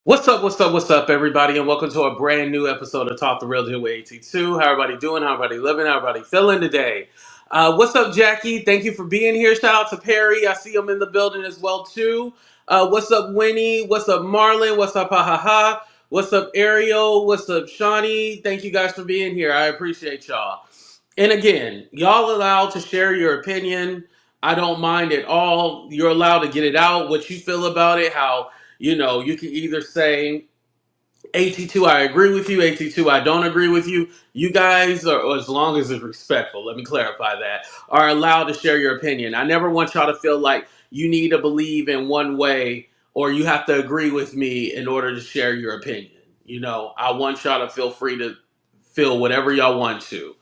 What's up, everybody, and welcome to a brand new episode of Talk the Real Deal with AT2. How everybody doing? How everybody living? How everybody feeling today? What's up, Jackie? Thank you for being here. Shout out to Perry. I see him in the building as well, too. What's up, Winnie? What's up, Marlon? What's up, ha ha ha? What's up, Ariel? What's up, Shawnee? Thank you guys for being here. I appreciate y'all. And again, y'all allowed to share your opinion. I don't mind at all. You're allowed to get it out, what you feel about it, how you can either say, AT2, I agree with you. AT2, I don't agree with you. You guys, or as long as it's respectful, let me clarify that, are allowed to share your opinion. I never want y'all to feel like you need to believe in one way or you have to agree with me in order to share your opinion. I want y'all to feel free to feel whatever y'all want to.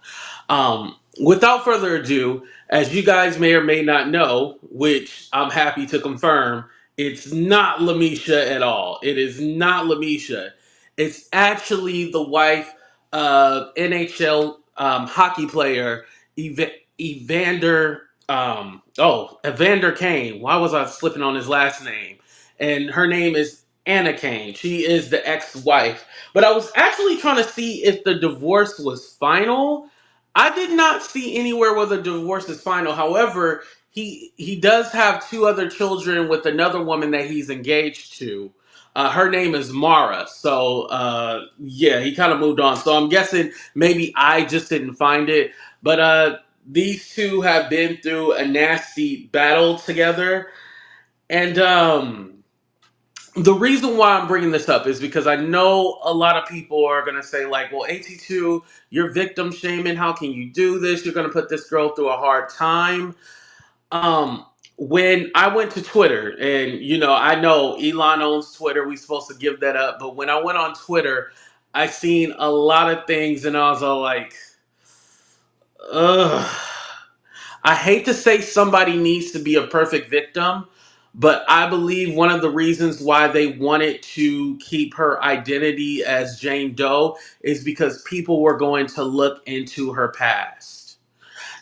Without further ado, as you guys may or may not know, which I'm happy to confirm, it's not LaMesha at all. It is not LaMesha. It's actually the wife of NHL hockey player Evander Kane. Why was I slipping on his last name? And her name is Anna Kane. She is the ex-wife. But I was actually trying to see if the divorce was final. I did not see anywhere where the divorce is final. However, he does have two other children with another woman that he's engaged to. Her name is Mara. So yeah, he kind of moved on. So I'm guessing maybe I just didn't find it. But these two have been through a nasty battle together, and the reason why I'm bringing this up is because I know a lot of people are going to say, like, well, AT2, you're victim shaming. How can you do this? You're going to put this girl through a hard time. Um, when I went to Twitter, and, I know Elon owns Twitter. We're supposed to give that up. But when I went on Twitter, I seen a lot of things, and I was all like, ugh. I hate to say somebody needs to be a perfect victim, but I believe one of the reasons why they wanted to keep her identity as Jane Doe is because people were going to look into her past.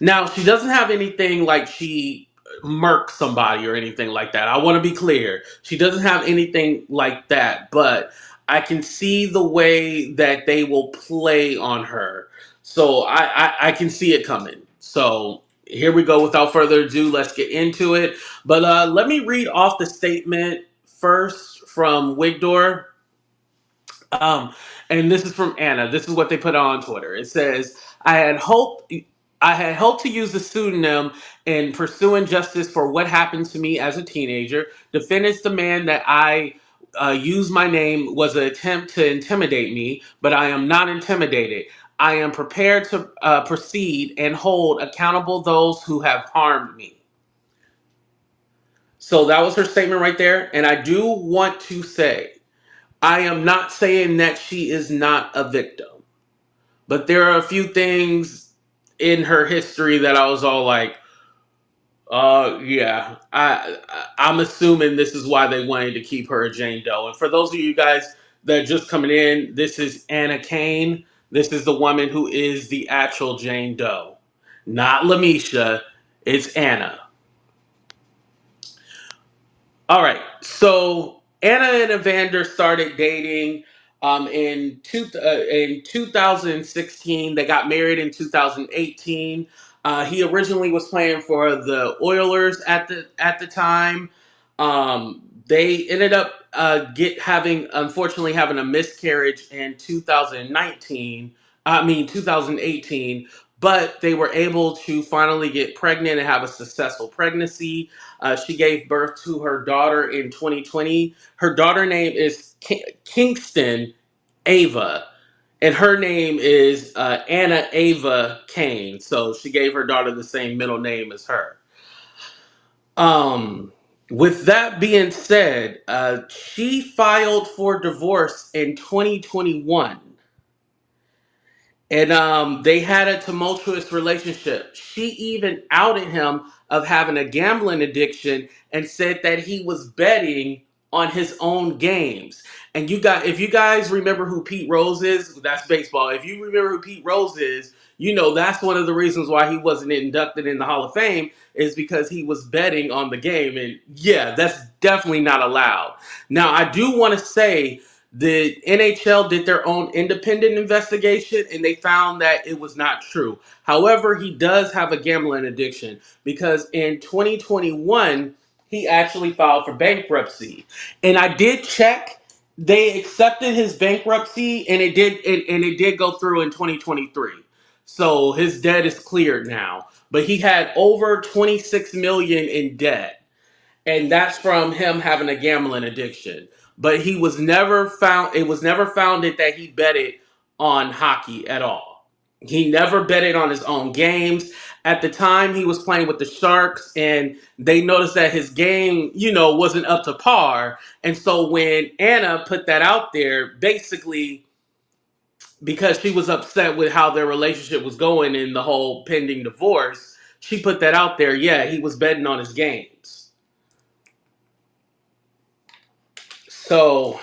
Now, she doesn't have anything like she murked somebody or anything like that. I want to be clear. She doesn't have anything like that, but I can see the way that they will play on her. So I can see it coming. So here we go. Without further ado, let's get into it. But let me read off the statement first from Wigdor. Um, and this is from Anna. This is what they put on Twitter. It says, I had hoped to use the pseudonym in pursuing justice for what happened to me as a teenager. Defendants demand that I use my name was an attempt to intimidate me, but I am not intimidated. I am prepared to proceed and hold accountable those who have harmed me. So that was her statement right there. And I do want to say, I am not saying that she is not a victim, but there are a few things in her history that I was all like, yeah, I'm assuming this is why they wanted to keep her a Jane Doe. And for those of you guys that are just coming in, this is Anna Kane. This is the woman who is the actual Jane Doe, not LaMesha. It's Anna. All right, so Anna and Evander started dating in 2016. They got married in 2018. He originally was playing for the Oilers at the time. They ended up unfortunately having a miscarriage in 2019. I mean 2018, but they were able to finally get pregnant and have a successful pregnancy. She gave birth to her daughter in 2020. Her daughter name is Kingston Ava, and her name is Anna Ava Kane. So she gave her daughter the same middle name as her. Um, with that being said, she filed for divorce in 2021. And they had a tumultuous relationship. She even outed him of having a gambling addiction and said that he was betting on his own games. And if you guys remember who Pete Rose is, that's baseball. If you remember who Pete Rose is, you know that's one of the reasons why he wasn't inducted in the Hall of Fame is because he was betting on the game. And yeah, that's definitely not allowed. Now, I do want to say the NHL did their own independent investigation and they found that it was not true. However, he does have a gambling addiction because in 2021, he actually filed for bankruptcy. And I did check; they accepted his bankruptcy, and it did go through in 2023. So his debt is cleared now. But he had over 26 million in debt, and that's from him having a gambling addiction. But he was never found. It was never founded that he betted on hockey at all. He never betted on his own games. At the time, he was playing with the Sharks, and they noticed that his game, wasn't up to par. And so when Anna put that out there, basically because she was upset with how their relationship was going in the whole pending divorce, she put that out there. Yeah, he was betting on his games. So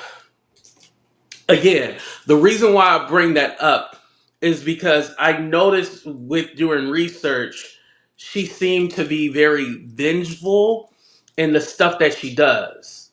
again, the reason why I bring that up is because I noticed with doing research, she seemed to be very vengeful in the stuff that she does.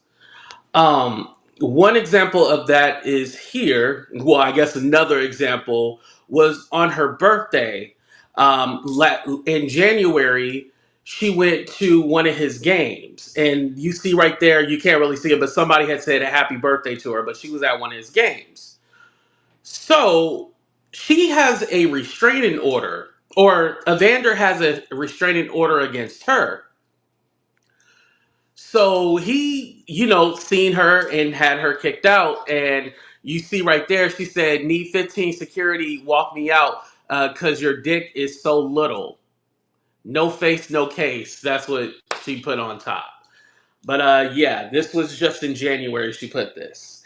One example of that is here. Well, I guess another example was on her birthday. In January, she went to one of his games. And you see right there, you can't really see it, but somebody had said a happy birthday to her, but she was at one of his games. So she has a restraining order, or Evander has a restraining order against her. So he, seen her and had her kicked out. And you see right there, she said, need 15 security, walk me out because your dick is so little. No face, no case. That's what she put on top. But yeah, this was just in January she put this.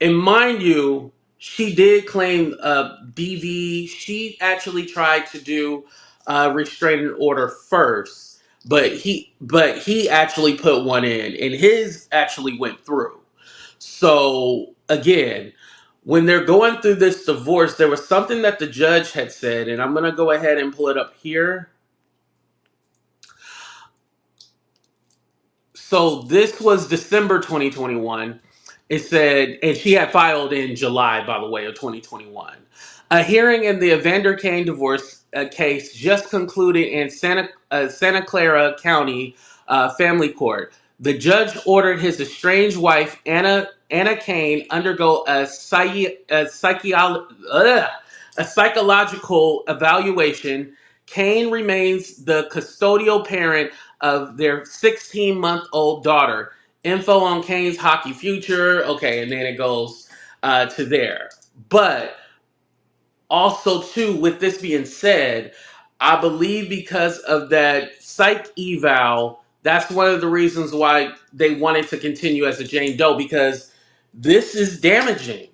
And mind you, she did claim DV. She actually tried to do a restraining order first, but he actually put one in, and his actually went through. So again, when they're going through this divorce, there was something that the judge had said, and I'm gonna go ahead and pull it up here. So this was December 2021. It said, and she had filed in July, by the way, of 2021. A hearing in the Evander Kane divorce case just concluded in Santa Clara County Family Court. The judge ordered his estranged wife, Anna Kane, undergo a psychological evaluation. Kane remains the custodial parent of their 16-month-old daughter. Info on Kane's hockey future. Okay, and then it goes to there. But also, too, with this being said, I believe because of that psych eval, that's one of the reasons why they wanted to continue as a Jane Doe, because this is damaging.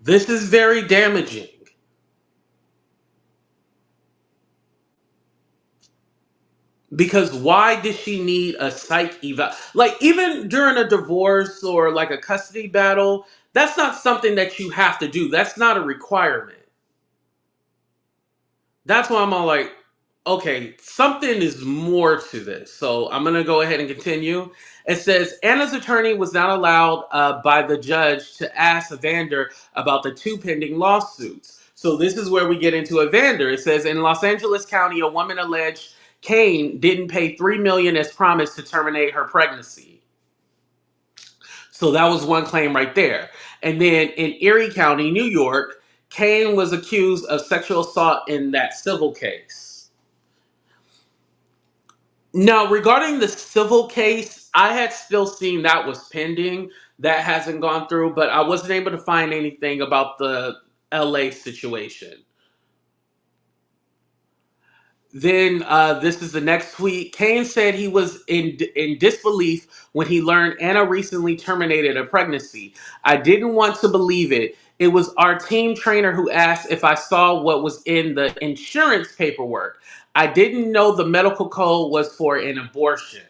This is very damaging. Because why did she need a psych eval? Like, even during a divorce or like a custody battle, that's not something that you have to do. That's not a requirement. That's why I'm all like, okay, something is more to this. So I'm going to go ahead and continue. It says Anna's attorney was not allowed by the judge to ask Evander about the two pending lawsuits. So this is where we get into Evander. It says in Los Angeles County, a woman alleged Kane didn't pay $3 million as promised to terminate her pregnancy. So that was one claim right there. And then in Erie County, New York, Kane was accused of sexual assault in that civil case. Now, regarding the civil case, I had still seen that was pending. That hasn't gone through, but I wasn't able to find anything about the LA situation. Then this is the next tweet. Kane said he was in disbelief when he learned Anna recently terminated a pregnancy. I didn't want to believe it. It was our team trainer who asked if I saw what was in the insurance paperwork. I didn't know the medical code was for an abortion.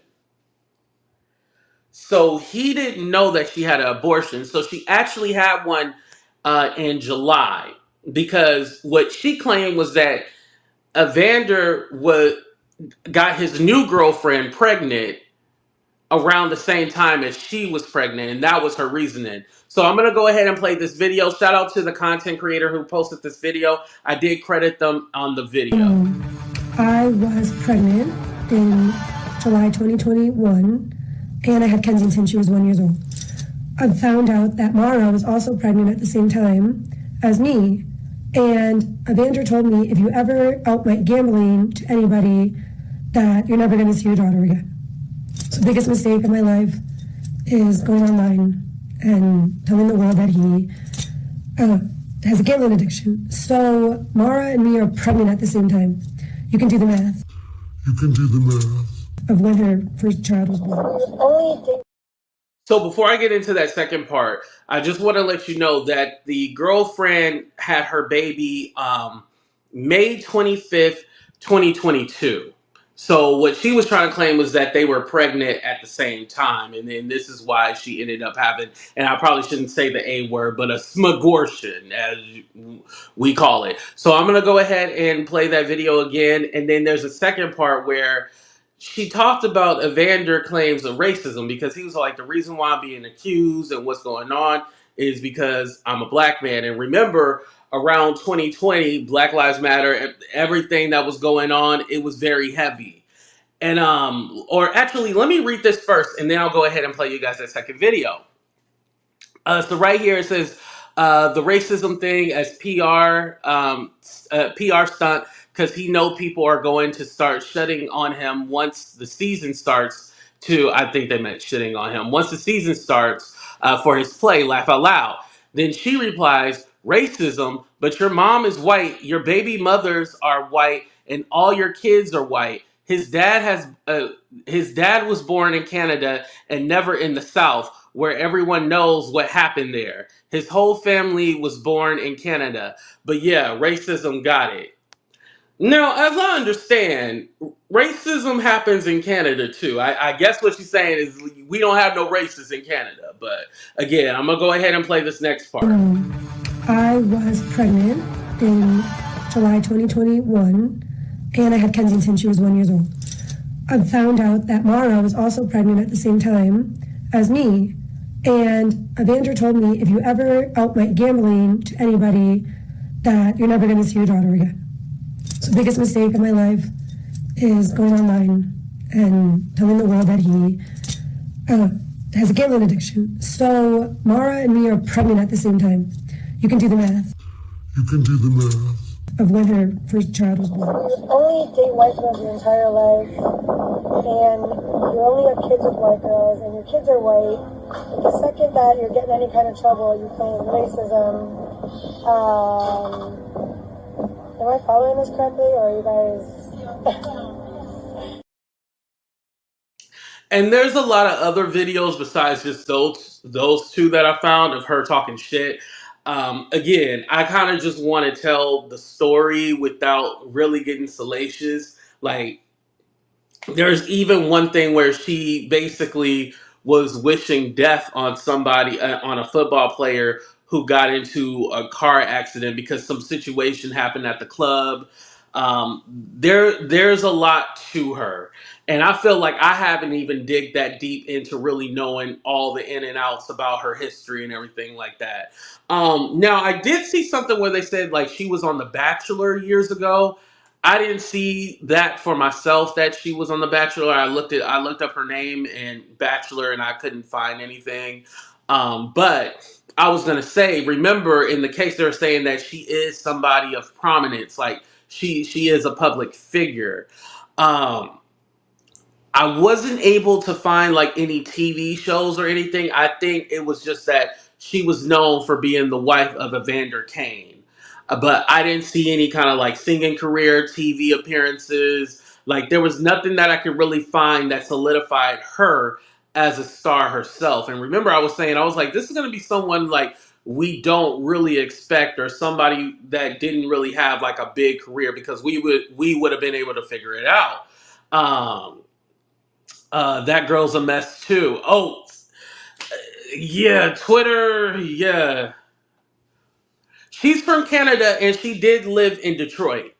So he didn't know that she had an abortion. So she actually had one in July, because what she claimed was that Evander got his new girlfriend pregnant around the same time as she was pregnant, and that was her reasoning. So I'm gonna go ahead and play this video. Shout out to the content creator who posted this video. I did credit them on the video. I was pregnant in July 2021, and I had Kensington. She was 1 year old. I found out that Mara was also pregnant at the same time as me, and Evander told me, if you ever out my gambling to anybody, that you're never going to see your daughter again. So the biggest mistake of my life is going online and telling the world that he has a gambling addiction. So Mara and me are pregnant at the same time. You can do the math. You can do the math. Of when her first child was born. So before I get into that second part, I just want to let you know that the girlfriend had her baby May 25th, 2022. So what she was trying to claim was that they were pregnant at the same time. And then this is why she ended up having, and I probably shouldn't say the A word, but a smagortion, as we call it. So I'm going to go ahead and play that video again. And then there's a second part where she talked about Evander claims of racism, because he was like, the reason why I'm being accused and what's going on is because I'm a black man. And remember, around 2020, Black Lives Matter, everything that was going on, it was very heavy. And or actually, let me read this first, and then I'll go ahead and play you guys that second video. So right here it says the racism thing as PR stunt, because he know people are going to start shutting on him once the season starts. I think they meant shitting on him once the season starts for his play. Laugh out loud. Then she replies, "Racism, but your mom is white, your baby mothers are white, and all your kids are white. His dad was born in Canada and never in the South, where everyone knows what happened there. His whole family was born in Canada. But yeah, racism got it." Now, as I understand, racism happens in Canada too. I guess what she's saying is we don't have no racists in Canada. But again, I'm going to go ahead and play this next part. I was pregnant in July 2021, and I had Kensington. She was 1 year old. I found out that Mara was also pregnant at the same time as me, and Evander told me, if you ever out my gambling to anybody, that you're never going to see your daughter again. So the biggest mistake of my life is going online and telling the world that he has a gambling addiction. So Mara and me are pregnant at the same time. You can do the math. You can do the math. Of when her first child was born. You only date white girls your entire life, and you only have kids with white girls, and your kids are white. But the second that you're getting any kind of trouble, you claim racism. Am I following this correctly, or are you guys... And there's a lot of other videos besides just those two that I found of her talking shit. Again, I kind of just want to tell the story without really getting salacious. Like, there's even one thing where she basically was wishing death on somebody, on a football player who got into a car accident because some situation happened at the club. There's a lot to her, and I feel like I haven't even dig that deep into really knowing all the in and outs about her history and everything like that. Now I did see something where they said like she was on The Bachelor years ago. I didn't see that for myself that she was on The Bachelor. I looked up her name and Bachelor, and I couldn't find anything. But I was gonna say, remember in the case they're saying that she is somebody of prominence, like she is a public figure. Um, I wasn't able to find like any TV shows or anything. I think it was just that she was known for being the wife of Evander Kane. But I didn't see any kind of like singing career, TV appearances. Like there was nothing that I could really find that solidified her as a star herself. And remember, I was saying, I was like, this is going to be someone like we don't really expect, or somebody that didn't really have like a big career, because we would have been able to figure it out. Um, That girl's a mess too. Oh, yeah, Twitter, yeah. She's from Canada and she did live in Detroit.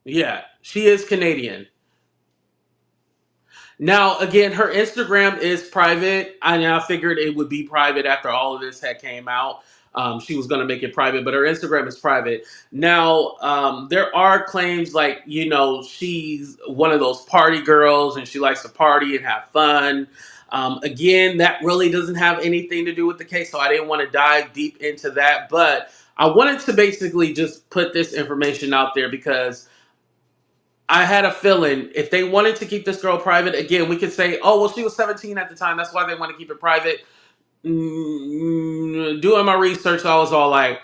Yeah, she is Canadian. Now, again, her Instagram is private. I figured it would be private after all of this had came out. She was going to make it private, but her Instagram is private. Now, there are claims like, she's one of those party girls and she likes to party and have fun. Again, that really doesn't have anything to do with the case, so I didn't want to dive deep into that. But I wanted to basically just put this information out there because I had a feeling if they wanted to keep this girl private, again, we could say, oh, well, she was 17 at the time. That's why they want to keep it private. Doing my research, I was all like,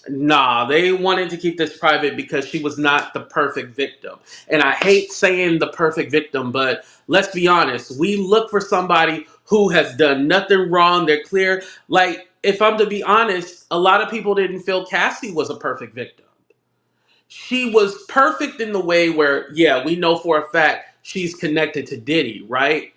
nah, they wanted to keep this private because she was not the perfect victim. And I hate saying the perfect victim, but let's be honest. We look for somebody who has done nothing wrong. They're clear. Like, if I'm to be honest, a lot of people didn't feel Cassie was a perfect victim. She was perfect in the way where, yeah, we know for a fact she's connected to Diddy, right?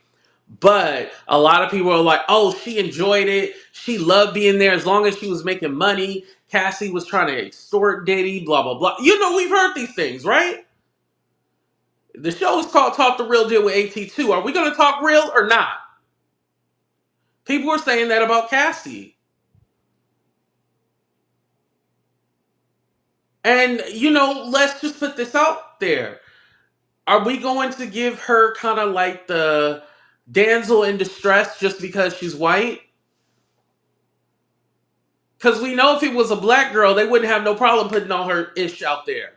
But a lot of people are like, oh, she enjoyed it. She loved being there as long as she was making money. Cassie was trying to extort Diddy, blah, blah, blah. We've heard these things, right? The show is called Talk the Real Deal with AT2. Are we going to talk real or not? People were saying that about Cassie. And, let's just put this out there. Are we going to give her kind of like the damsel in distress just because she's white? Because we know if it was a black girl, they wouldn't have no problem putting all her ish out there.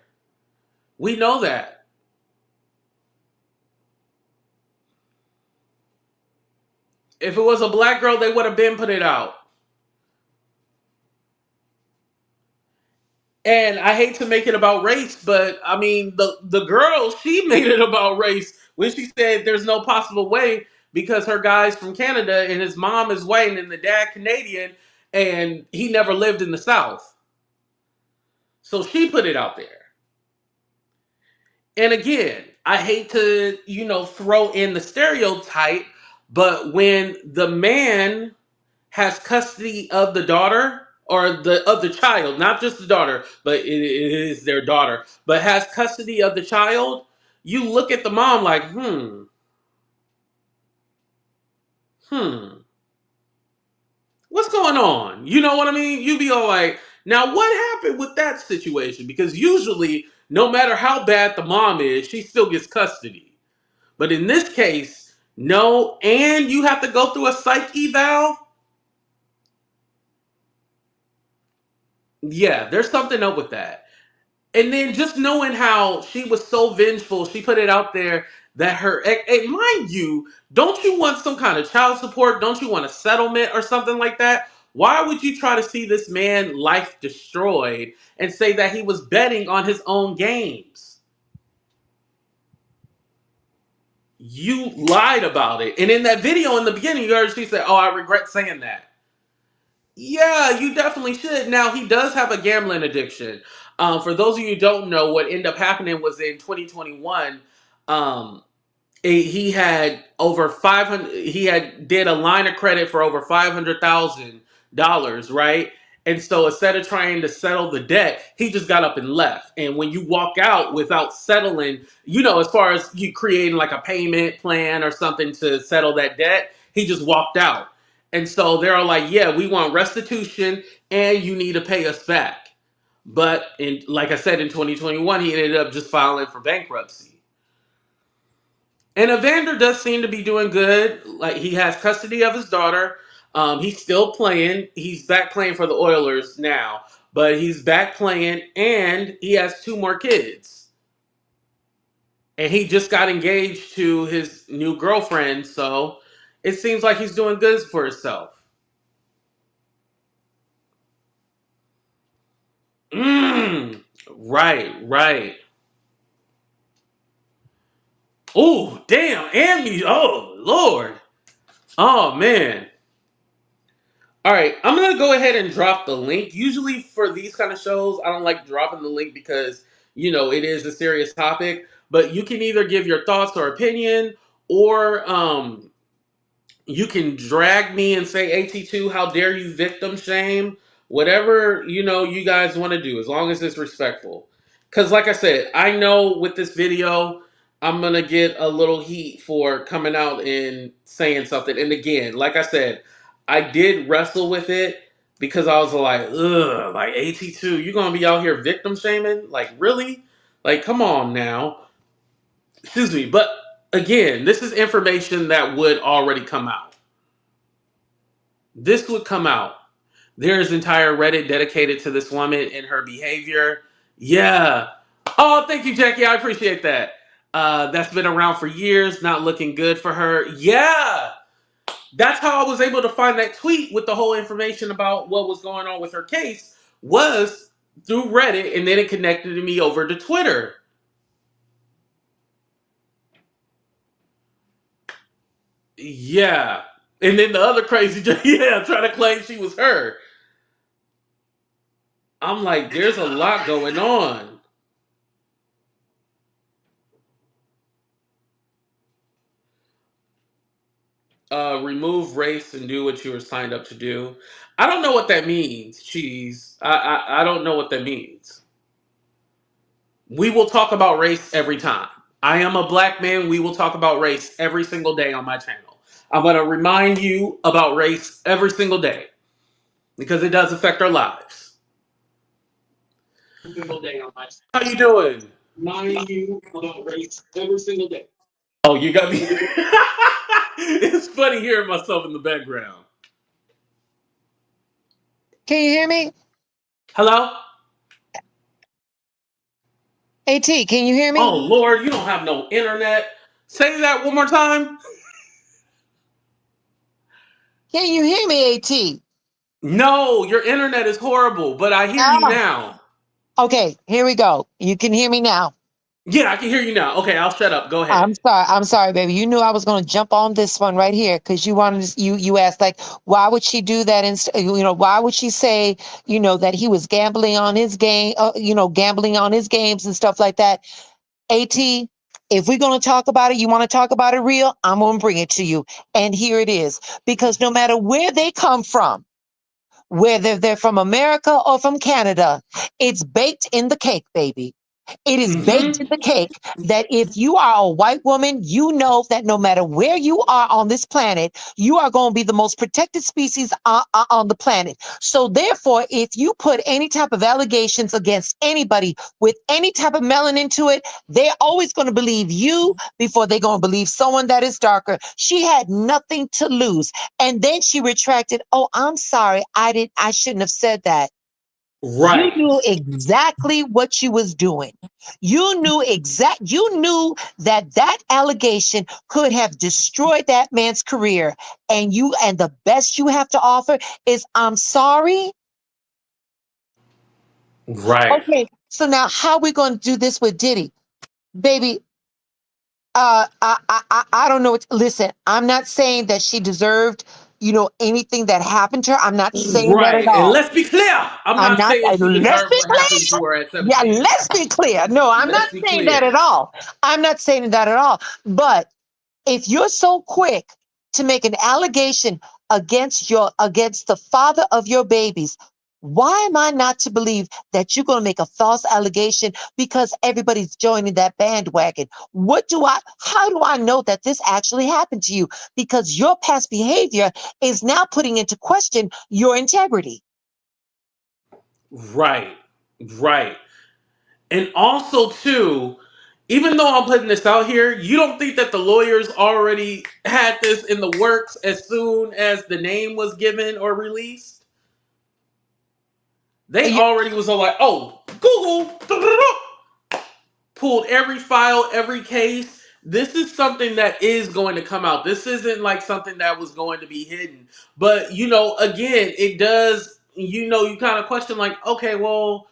We know that. If it was a black girl, they would have been put it out. And I hate to make it about race, but I mean, the girl, she made it about race when she said there's no possible way because her guy's from Canada and his mom is white and the dad Canadian and he never lived in the South. So she put it out there. And again, I hate to, throw in the stereotype, but when the man has custody of the daughter or of the child, not just the daughter, but it is their daughter, but has custody of the child, you look at the mom like, hmm, what's going on? You know what I mean? You be all like, now what happened with that situation? Because usually, no matter how bad the mom is, she still gets custody. But in this case, no, and you have to go through a psych eval. Yeah, there's something up with that. And then just knowing how she was so vengeful, she put it out there that and mind you, don't you want some kind of child support? Don't you want a settlement or something like that? Why would you try to see this man life destroyed and say that he was betting on his own games? You lied about it. And in that video in the beginning, you heard she said, oh, I regret saying that. Yeah, you definitely should. Now, he does have a gambling addiction. For those of you who don't know, what ended up happening was in 2021, um, he had over 500, he had did a line of credit for over $500,000, right? And so instead of trying to settle the debt, he just got up and left. And when you walk out without settling, as far as you creating like a payment plan or something to settle that debt, he just walked out. And so they're all like, yeah, we want restitution and you need to pay us back. But like I said, in 2021, he ended up just filing for bankruptcy. And Evander does seem to be doing good. Like he has custody of his daughter. He's still playing. He's back playing for the Oilers now, but he's back playing, and he has two more kids. And he just got engaged to his new girlfriend, so it seems like he's doing good for himself. Right, right. Oh, damn, and oh, Lord. Oh, man. All right, I'm going to go ahead and drop the link. Usually for these kind of shows, I don't like dropping the link because, it is a serious topic. But you can either give your thoughts or opinion or You can drag me and say AT2, how dare you victim shame, whatever you guys want to do, as long as it's respectful. Because, like I said, I know with this video, I'm gonna get a little heat for coming out and saying something. And again, like I said, I did wrestle with it because I was like, ugh, like AT2, you gonna be out here victim shaming? Like, really? Like, come on now. Excuse me, but again, this is information that would already come out. This would come out. There's entire Reddit dedicated to this woman and her behavior. Yeah. Oh, thank you, Jackie. I appreciate that. That's been around for years, not looking good for her. Yeah. That's how I was able to find that tweet with the whole information about what was going on with her case, was through Reddit, and then it connected me over to Twitter. Yeah. And then the other crazy, yeah, trying to claim she was her. I'm like, there's a lot going on. Remove race and do what you were signed up to do. I don't know what that means, Cheese. I don't know what that means. We will talk about race every time. I am a black man. We will talk about race every single day on my channel. I'm going to remind you about race every single day because it does affect our lives. Every single day on my channel. How you doing? Remind you about race every single day. Oh, you got me. It's funny hearing myself in the background. Can you hear me? Hello? AT, can you hear me? Oh, Lord, you don't have no internet. Say that one more time. Can you hear me, AT? No, your internet is horrible, but I hear you Ah, now. okay, here we go. You can hear me now. Yeah, I can hear you now. Okay, I'll shut up. Go ahead. I'm sorry, baby. You knew I was going to jump on this one right here because you wanted to, you asked like, why would she do that? And why would she say, that he was gambling on his game, gambling on his games and stuff like that? AT, if we're going to talk about it, you want to talk about it real, I'm going to bring it to you. And here it is. Because no matter where they come from, whether they're from America or from Canada, it's baked in the cake, baby. It is baked in Mm-hmm. the cake that if you are a white woman, you know that no matter where you are on this planet, you are going to be the most protected species on the planet. So therefore, if you put any type of allegations against anybody with any type of melanin to it, they're always going to believe you before they're going to believe someone that is darker. She had nothing to lose. And then she retracted, oh, I'm sorry. I shouldn't have said that. You Right. knew exactly what you was doing. You knew that allegation could have destroyed that man's career. And the best you have to offer is I'm sorry. Right. Okay. So now how are we going to do this with Diddy? Baby, I don't know what, listen, I'm not saying that she deserved, anything that happened to her. I'm not saying that at Right. And all. let's be clear. I'm I'm not not, saying she let's deserved be what happened clear. to her at Yeah, 17. let's be clear. No, I'm not Let's be saying that at clear. all. I'm not saying that at all. But if you're so quick to make an allegation against the father of your babies, why am I not to believe that you're going to make a false allegation because everybody's joining that bandwagon? How do I know that this actually happened to you? Because your past behavior is now putting into question your integrity. Right. Right. And also, too, even though I'm putting this out here, you don't think that the lawyers already had this in the works as soon as the name was given or released? They You- already was all like, oh, Google pulled every file, every case. This is something that is going to come out. This isn't like something that was going to be hidden. But, again, it does, you kind of question like, okay, well,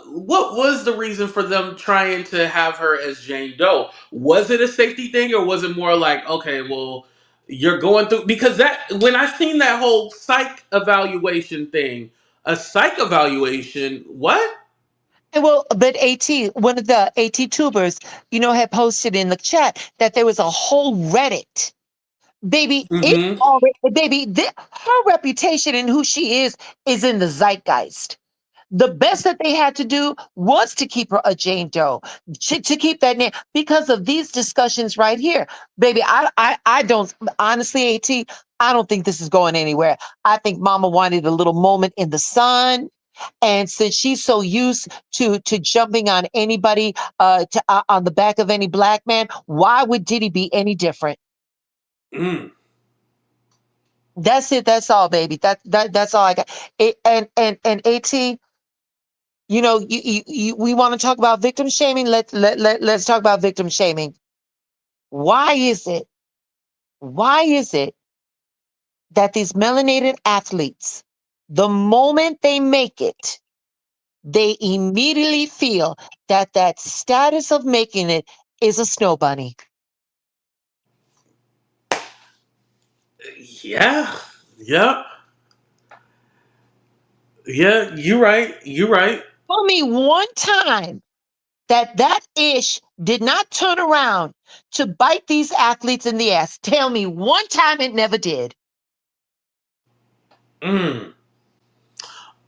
what was the reason for them trying to have her as Jane Doe? Was it a safety thing or was it more like, okay, well, you're going through, because that, when I seen that whole psych evaluation thing, a psych evaluation, what? Well, but one of the AT tubers, had posted in the chat that there was a whole Reddit Baby, it Mm-hmm. already, baby, her reputation and who she is in the zeitgeist. The best that they had to do was to keep her a Jane Doe, to keep that name because of these discussions right here. Baby, I don't, honestly, AT, I don't think this is going anywhere. I think mama wanted a little moment in the sun. And since she's so used to jumping on anybody, on the back of any black man, why would Diddy be any different? Mm. That's it. That's all, baby. That's all I got. And At, we want to talk about victim shaming. Let's talk about victim shaming. Why is it? Why is it that these melanated athletes, the moment they make it, they immediately feel that that status of making it is a snow bunny? Yeah. Yep. Yeah. You're right. You're right. Tell me one time that ish did not turn around to bite these athletes in the ass. Tell me one time it never did. Mm.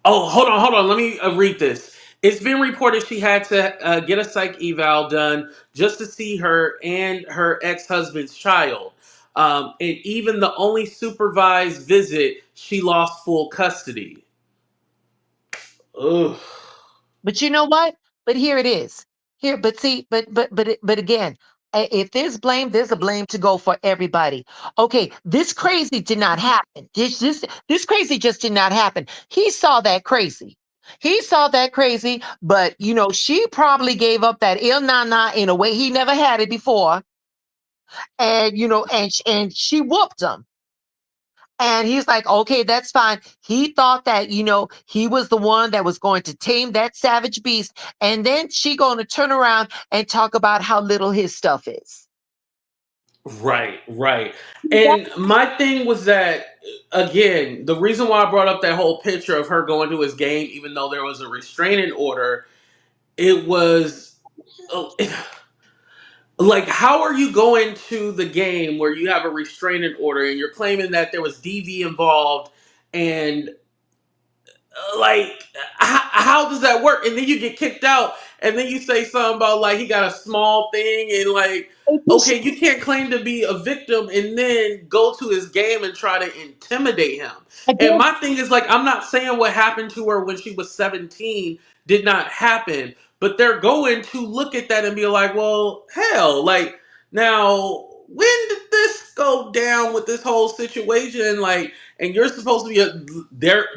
Oh, hold on. Let me read this. It's been reported she had to get a psych eval done just to see her and her ex husband's child. And even the only supervised visit, she lost full custody. Ugh. But you know what? But here it is. Here, but see, but again, if there's blame, there's a blame to go for everybody. Okay, this crazy did not happen. This crazy just did not happen. He saw that crazy. He saw that crazy, but she probably gave up that ill nana in a way he never had it before, and and she whooped him. And he's like, okay, that's fine. He thought that, he was the one that was going to tame that savage beast. And then she going to turn around and talk about how little his stuff is. Right, right. And my thing was that, again, the reason why I brought up that whole picture of her going to his game, even though there was a restraining order, it was. Oh, like, how are you going to the game where you have a restraining order and you're claiming that there was DV involved, and like, how does that work? And then you get kicked out, and then you say something about like he got a small thing, and like, okay, you can't claim to be a victim and then go to his game and try to intimidate him. And Again, my thing is like, I'm not saying what happened to her when she was 17 did not happen, but they're going to look at that and be like, well, hell, like, now when did this go down with this whole situation? Like, and you're supposed to be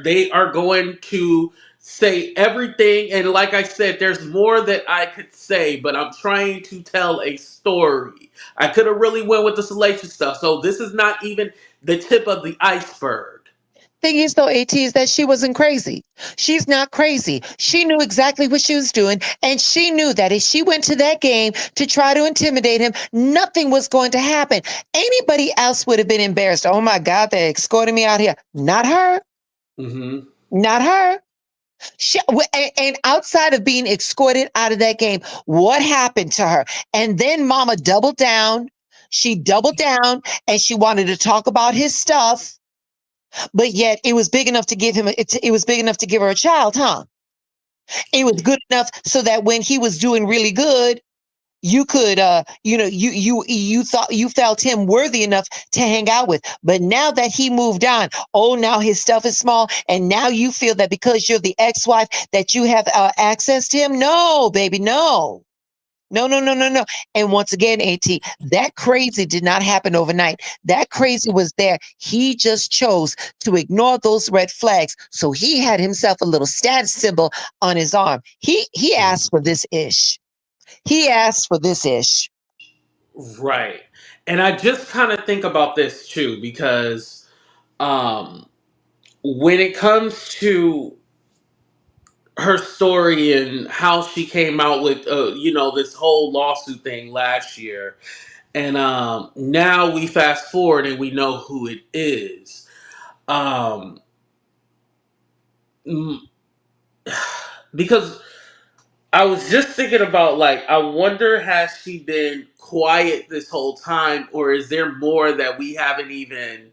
they are going to say everything, and like I said, there's more that I could say, but I'm trying to tell a story. I could have really went with the salacious stuff, so this is not even the tip of the iceberg. thing is though, AT, is that she wasn't crazy. She's not crazy. She knew exactly what she was doing. And she knew that if she went to that game to try to intimidate him, nothing was going to happen. Anybody else would have been embarrassed. Oh my God, they escorted me out here. Not her. Hmm. Not her. And outside of being escorted out of that game, what happened to her? And then mama doubled down. She doubled down and she wanted to talk about his stuff, but yet it was big enough to give him, it was big enough to give her a child, huh? It was good enough so that when he was doing really good, you could you thought you felt him worthy enough to hang out with. But now that he moved on, oh, now his stuff is small, and now you feel that because you're the ex-wife that you have access to him. No, baby, no. No, no, no, no, no. And once again, AT, that crazy did not happen overnight. That crazy was there. He just chose to ignore those red flags. So he had himself a little status symbol on his arm. He asked for this ish. He asked for this ish. Right. And I just kind of think about this too, because um when it comes to her story and how she came out with this whole lawsuit thing last year, and now we fast forward and we know who it is. um mm, because I was just thinking about, like, I wonder, has she been quiet this whole time, or is there more that we haven't even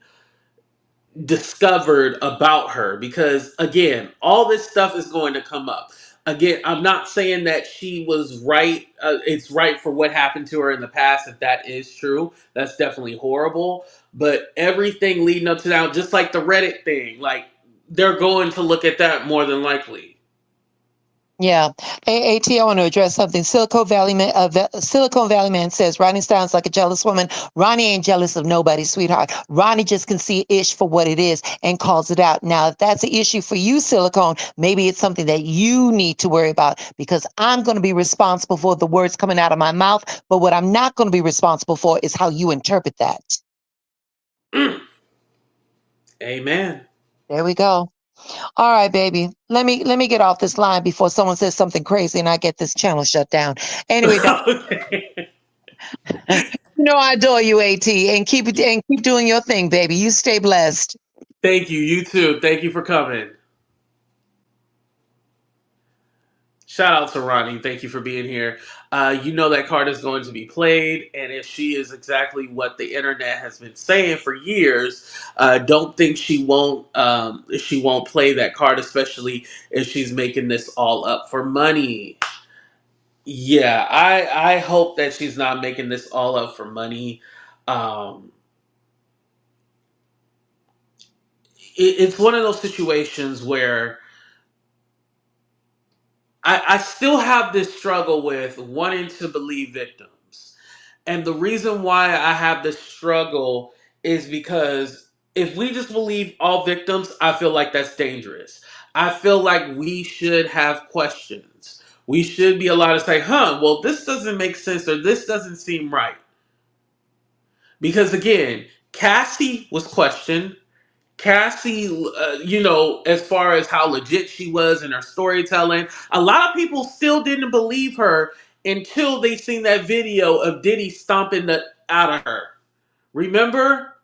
discovered about her? Because again, all this stuff is going to come up. Again, I'm not saying that she was right. It's right for what happened to her in the past. If that is true, that's definitely horrible. But everything leading up to now, just like the Reddit thing, like they're going to look at that more than likely. Yeah. AAT, I want to address something. Silicon Valley Man says Ronnie sounds like a jealous woman. Ronnie ain't jealous of nobody, sweetheart. Ronnie just can see ish for what it is and calls it out. Now, if that's an issue for you, Silicone, maybe it's something that you need to worry about, because I'm going to be responsible for the words coming out of my mouth. But what I'm not going to be responsible for is how you interpret that. Amen. There we go. All right, baby. Let me get off this line before someone says something crazy and I get this channel shut down. Anyway, Okay. I adore you, AT, and keep doing your thing, baby. You stay blessed. Thank you. You too. Thank you for coming. Shout out to Ronnie. Thank you for being here. You know that card is going to be played, and if she is exactly what the internet has been saying for years, don't think she won't. She won't play that card, especially if she's making this all up for money. Yeah, I hope that she's not making this all up for money. Um, it's one of those situations where I still have this struggle with wanting to believe victims. And the reason why I have this struggle is because if we just believe all victims, I feel like that's dangerous. I feel like we should have questions. We should be allowed to say, well, this doesn't make sense, or this doesn't seem right. Because again, Cassie was questioned. Cassie, as far as how legit she was in her storytelling, a lot of people still didn't believe her until they seen that video of Diddy stomping the out of her. Remember?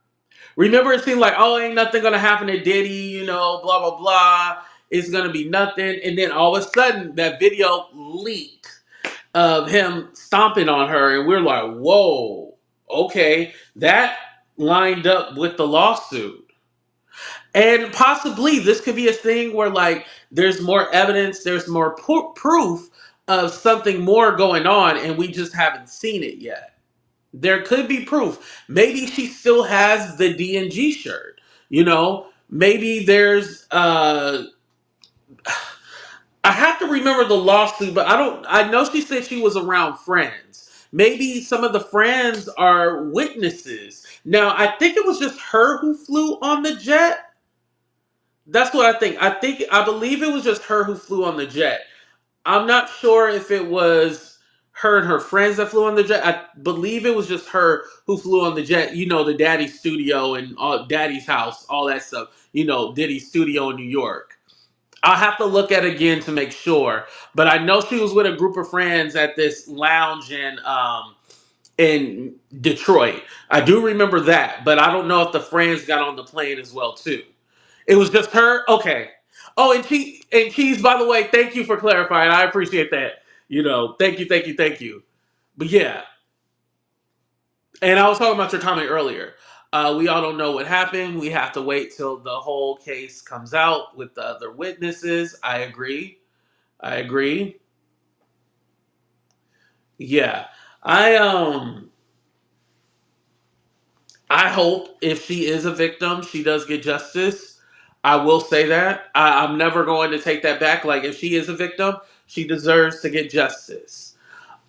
Remember, it seemed like, oh, ain't nothing gonna happen to Diddy, blah blah blah. It's gonna be nothing, and then all of a sudden, that video leaked of him stomping on her, and we're like, whoa, okay, that lined up with the lawsuit. And possibly this could be a thing where, like, there's more evidence, there's more proof of something more going on, and we just haven't seen it yet. There could be proof. Maybe she still has the D&G shirt. Maybe there's I have to remember the lawsuit, but I know she said she was around friends. Maybe some of the friends are witnesses. Now, I think it was just her who flew on the jet. That's what I think. I believe it was just her who flew on the jet. I'm not sure if it was her and her friends that flew on the jet. I believe it was just her who flew on the jet. The Daddy studio and Daddy's house, all that stuff. Diddy's studio in New York. I'll have to look at it again to make sure. But I know she was with a group of friends at this lounge in Detroit. I do remember that, but I don't know if the friends got on the plane as well too. It was just her? Okay. Oh, and Cheese, by the way, thank you for clarifying. I appreciate that. Thank you, thank you, thank you. But yeah, and I was talking about your comment earlier. We all don't know what happened. We have to wait till the whole case comes out with the other witnesses. I agree. I agree. Yeah. I um I hope if she is a victim, she does get justice. I will say that. I'm never going to take that back. Like, if she is a victim, she deserves to get justice.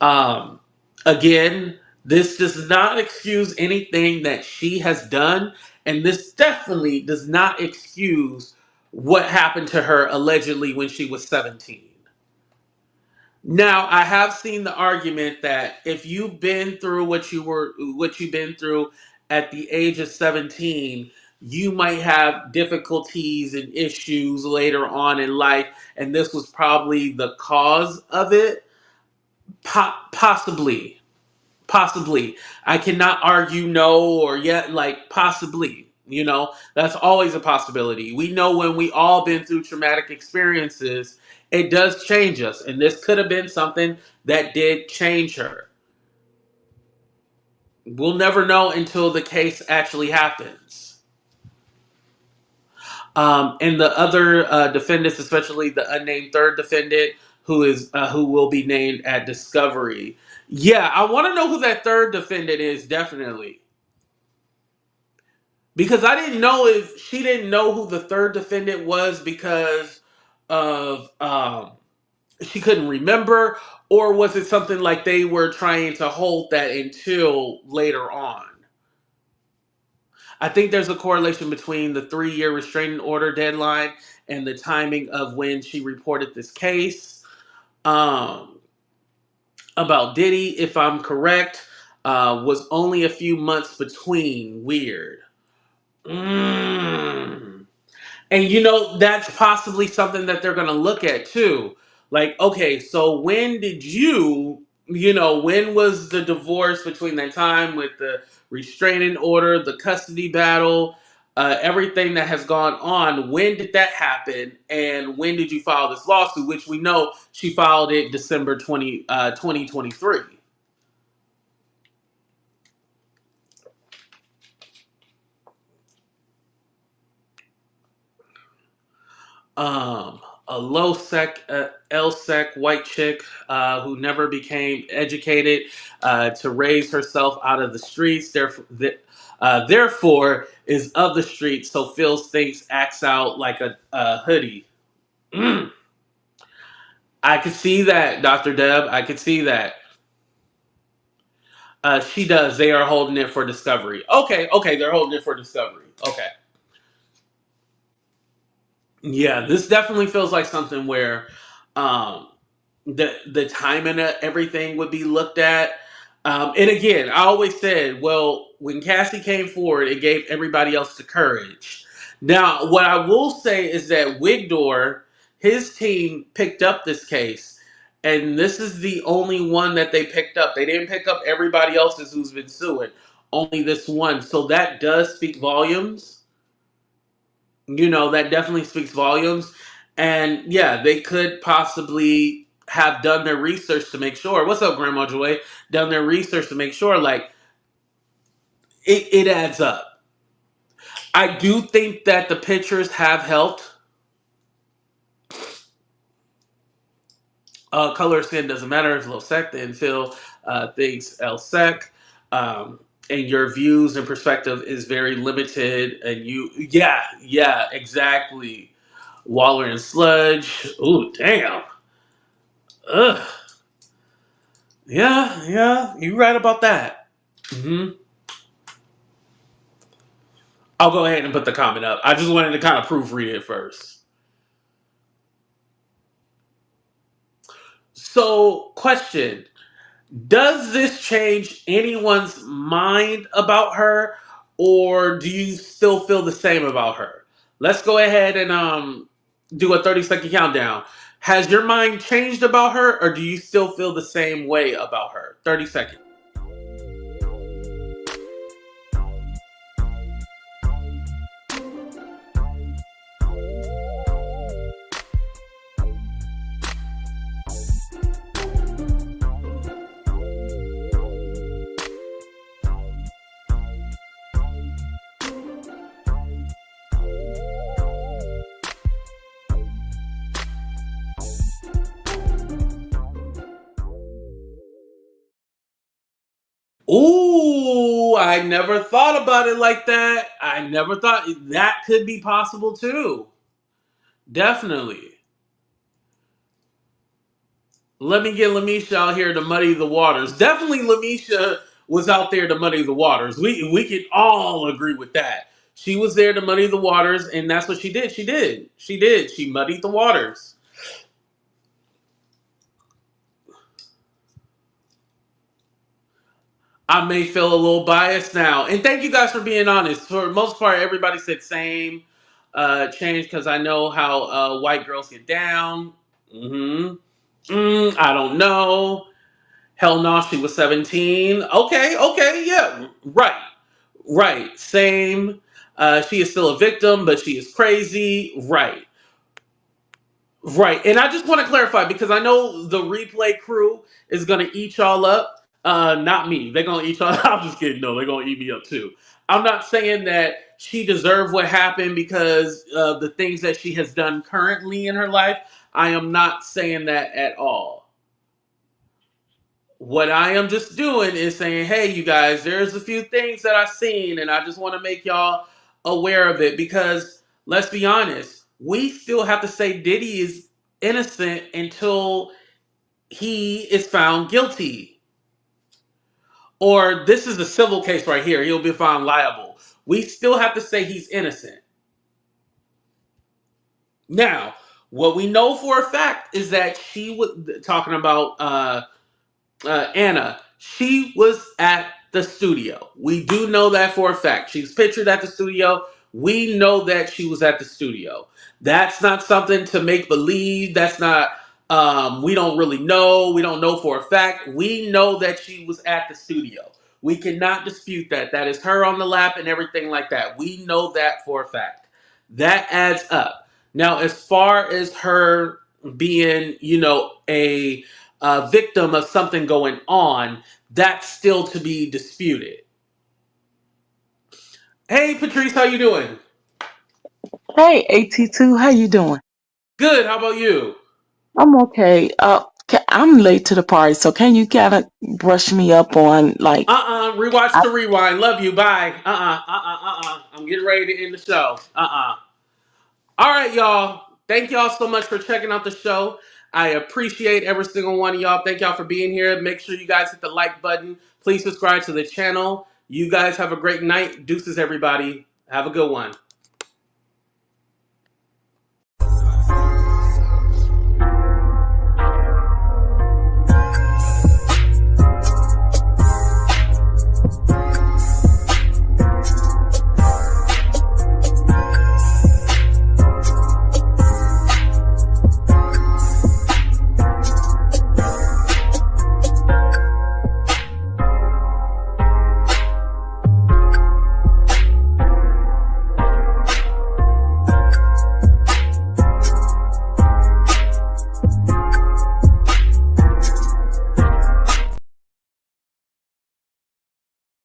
Um, Again, this does not excuse anything that she has done, and this definitely does not excuse what happened to her allegedly when she was 17. Now, I have seen the argument that if you've been through what you've been through at the age of 17, you might have difficulties and issues later on in life, and this was probably the cause of it. Possibly, possibly. I cannot argue no or yet, like, possibly. That's always a possibility. We know when we all been through traumatic experiences, It does change us, and this could have been something that did change her. We'll never know until the case actually happens. And the other defendants, especially the unnamed third defendant, who will be named at discovery. Yeah, I want to know who that third defendant is, definitely, because I didn't know if she didn't know who the third defendant was because of she couldn't remember, or was it something like they were trying to hold that until later on? I think there's a correlation between the 3-year restraining order deadline and the timing of when she reported this case. About Diddy, if I'm correct, was only a few months between. Weird. Mm. And that's possibly something that they're going to look at too. Like, okay, so when did when was the divorce between that time with the restraining order, the custody battle, everything that has gone on? When did that happen? And when did you file this lawsuit? Which we know she filed it December 2023. A low sec, L sec white chick who never became educated to raise herself out of the streets, therefore is of the streets, so feels things, acts out like a hoodie. Mm. I could see that, Dr. Deb. I could see that. She does. They are holding it for discovery. Okay, they're holding it for discovery. Okay. Yeah, this definitely feels like something where um, the time and everything would be looked at. And again, I always said, well, when Cassie came forward, it gave everybody else the courage. Now, what I will say is that Wigdor, his team picked up this case, and this is the only one that they picked up. They didn't pick up everybody else's who's been suing, only this one. So that does speak volumes. That definitely speaks volumes. And yeah, they could possibly have done their research to make sure. What's up, Grandma Joy? Done their research to make sure, like, it adds up. I do think that the pictures have helped. Color of skin doesn't matter. It's low sec. Then Phil thinks L sec. And your views and perspective is very limited. And yeah, exactly. Waller and Sludge. Ooh, damn. Ugh. Yeah, you're right about that. I'll go ahead and put the comment up. I just wanted to kind of proofread it first. So, question. Does this change anyone's mind about her, or do you still feel the same about her? Let's go ahead and do a 30-second countdown. Has your mind changed about her, or do you still feel the same way about her? 30 seconds. Ooh, I never thought about it like that. I never thought that could be possible too. Definitely. Let me get LaMesha out here to muddy the waters. Definitely LaMesha was out there to muddy the waters. We can all agree with that. She was there to muddy the waters, and that's what she did. She muddied the waters. I may feel a little biased now. And thank you guys for being honest. For the most part, everybody said same change because I know how white girls get down. I don't know. Hell no, she was 17. Okay, yeah. Right. Same. She is still a victim, but she is crazy. Right. Right. And I just want to clarify because I know the replay crew is going to eat y'all up. Not me. They're going to eat y'all. I'm just kidding. No, they're going to eat me up too. I'm not saying that she deserved what happened because of the things that she has done currently in her life. I am not saying that at all. What I am just doing is saying, hey, you guys, there's a few things that I've seen, and I just want to make y'all aware of it because let's be honest, we still have to say Diddy is innocent until he is found guilty. Or this is the civil case right here, he'll be found liable. We still have to say he's innocent. Now, what we know for a fact is that she was talking about Anna, she was at the studio. We do know that for a fact. She's pictured at the studio. We know that she was at the studio. That's not something to make believe. That's not, we don't really know. We don't know for a fact. We know that she was at the studio. We cannot dispute that. That is her on the lap and everything like that. We know that for a fact. That adds up. Now, as far as her being, a victim of something going on, that's still to be disputed. Hey, Patrice, how you doing? Hey, AT2, how you doing? Good. How about you? I'm okay. I'm late to the party, so can you kind of brush me up on like Rewatch I, the rewind. Love you. Bye. I'm getting ready to end the show. All right, y'all. Thank y'all so much for checking out the show. I appreciate every single one of y'all. Thank y'all for being here. Make sure you guys hit the like button. Please subscribe to the channel. You guys have a great night. Deuces, everybody. Have a good one.